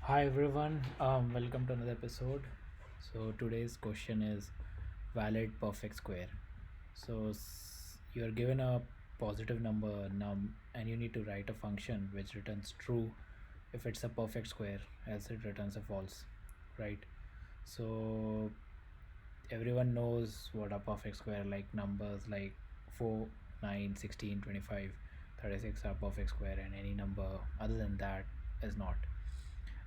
Hi everyone, welcome to another episode. So today's question is valid perfect square. You're given a positive number num and you need to write a function which returns true if it's a perfect square, else it returns a false, right? So everyone knows what a perfect square, like numbers like 4, 9, 16, 25, 36 are perfect square, and any number other than that is not.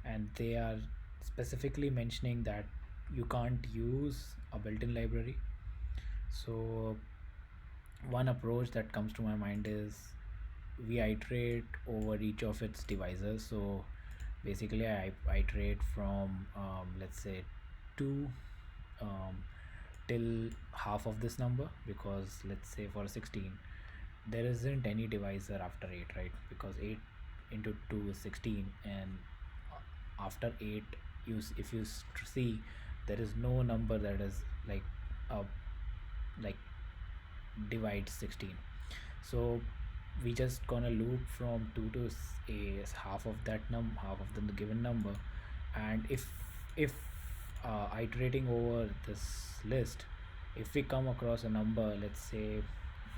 And they are specifically mentioning that you can't use a built-in library. So one approach that comes to my mind is we iterate over each of its divisors. So basically I iterate from let's say 2 um, till half of this number, because let's say for 16 there isn't any divisor after 8, right? Because 8 into 2 is 16, and after 8 if you see, there is no number that is like uh, like divide 16. So we just gonna loop from 2 to a half of that half of the given number. And if iterating over this list, if we come across a number, let's say,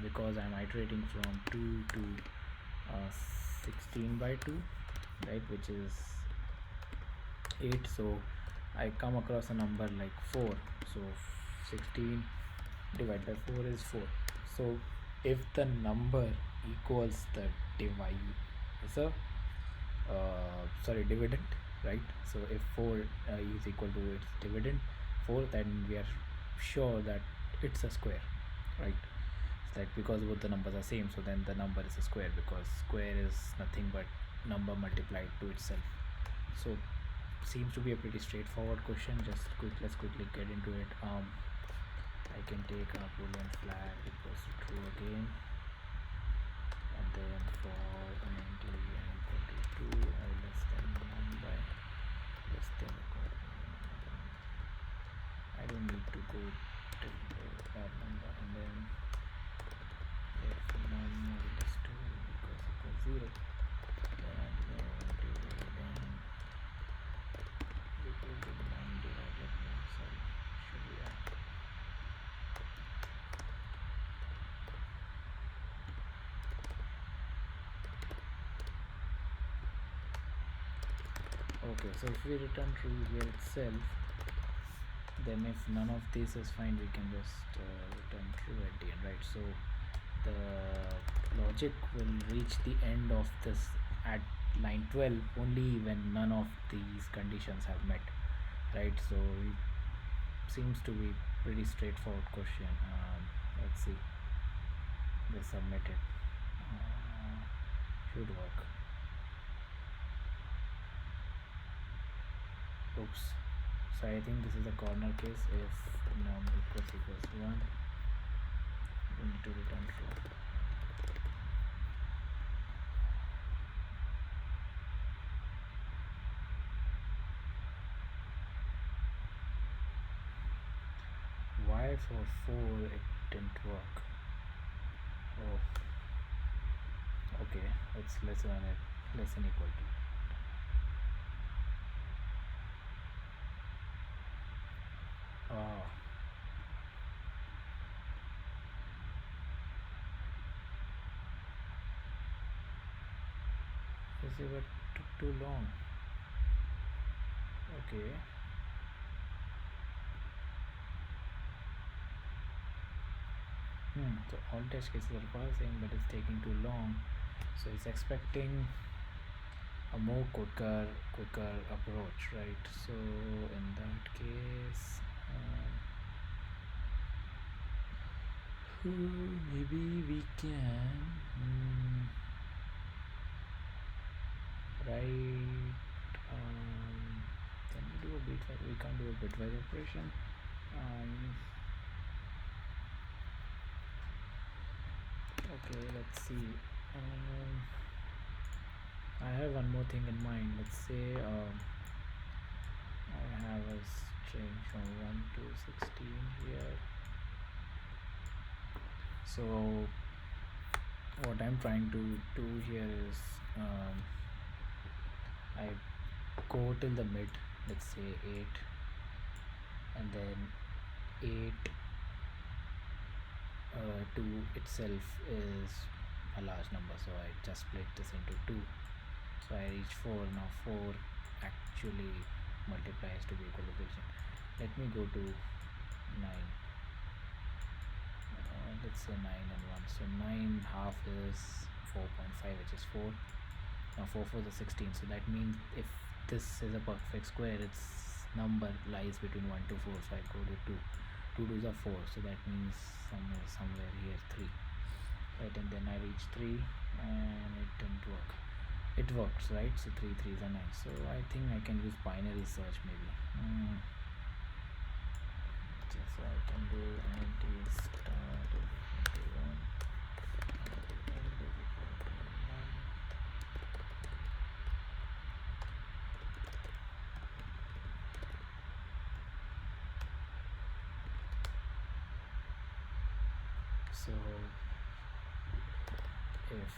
because I'm iterating from 2 to 16 by 2, right, which is 8. So I come across a number like 4. So 16 divided by 4 is 4. So if the number equals the divisor, dividend, right? So if 4 is equal to its dividend 4, then we are sure that it's a square, right? It's like, because both the numbers are same, so then the number is a square, because square is nothing but number multiplied to itself. So seems to be a pretty straightforward question. Let's quickly get into it. I can take a boolean flag equals to true again, and then for int and equal to 2 or less than 1 by less than equal to, I don't need to go till that number, and then if num is 2 equals 0, then I'm going to then equal to num divided by, sorry, should be okay. So if we return true here itself, then if none of this is fine, we can just return true at the end, right? So the logic will reach the end of this at line 12 only when none of these conditions have met, right? So it seems to be pretty straightforward question. Let's see, they submit it. Should work. Oops. So I think this is a corner case. If num equals 1, we need to return true. Why for 4 it didn't work? Oh, okay, it's less than equal to. Oh, this it took too long. Okay. So all test cases are passing, but it's taking too long. So it's expecting a more quicker approach, right? So in that case, maybe we can write. Can we do a bitwise? We can't do a bitwise operation. Okay, let's see. I have one more thing in mind. Let's say I have a string from 1 to 16 here. So what I'm trying to do here is I go till the mid, let's say 8, and then 8 2 itself is a large number, so I just split this into 2, so I reach 4. Now 4 actually multiplies to be equal to 16. Let me go to 9. Let's say 9 and 1, so 9 half is 4.5, which is 4. Now 4 4 is 16, so that means if this is a perfect square, its number lies between 1 to 4, so I go to 2. 2 2s are 4, so that means somewhere here 3, right? And then I reach 3 and it didn't work. It works, right? So 3 3s are 9, so I think I can use binary search maybe. So I can do int start is equal to 1, end is equal to 1. So if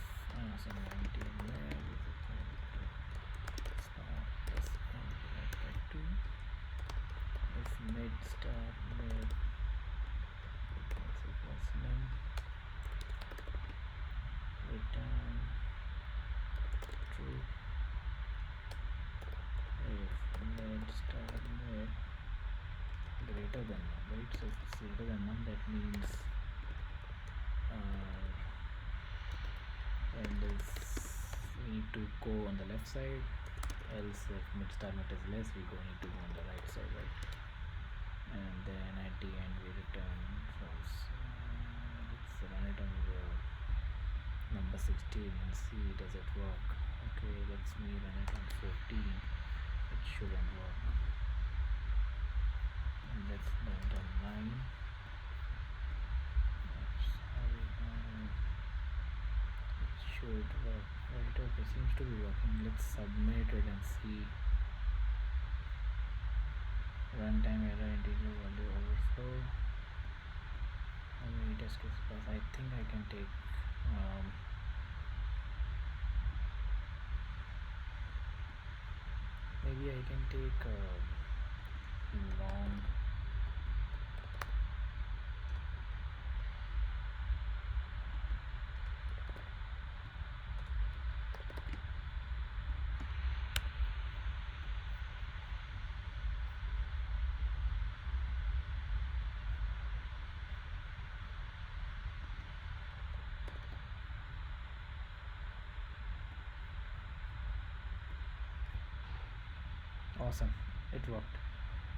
so 19 there is equal to start plus end divided by 2. If mid start mid equals min, return true. If mid start mid greater than none, right? So if it's greater than none, that means end is we need to go on the left side, else if mid start mid is less, we need to go on the right side, right? And then at the end we return false. Let's run it on the number 16 and see does it work. Okay, let's me run it on 14. It shouldn't work. And let's run it on 9. It should work, right? Okay, seems to be working. Let's submit it and see. Runtime error, integer value overflow. How many test cases pass? I think I can take maybe I can take long. Awesome, it worked.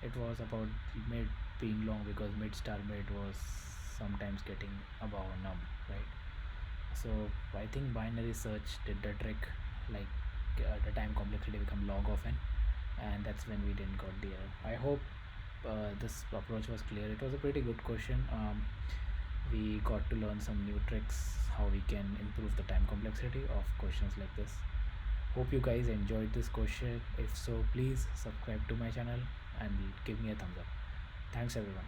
It was about mid being long because mid star mid was sometimes getting above num, right? So I think binary search did the trick, like the time complexity become log of n, and that's when we didn't got the error. I hope this approach was clear. It was a pretty good question. We got to learn some new tricks how we can improve the time complexity of questions like this. Hope you guys enjoyed this question. If so, please subscribe to my channel and give me a thumbs up. Thanks everyone.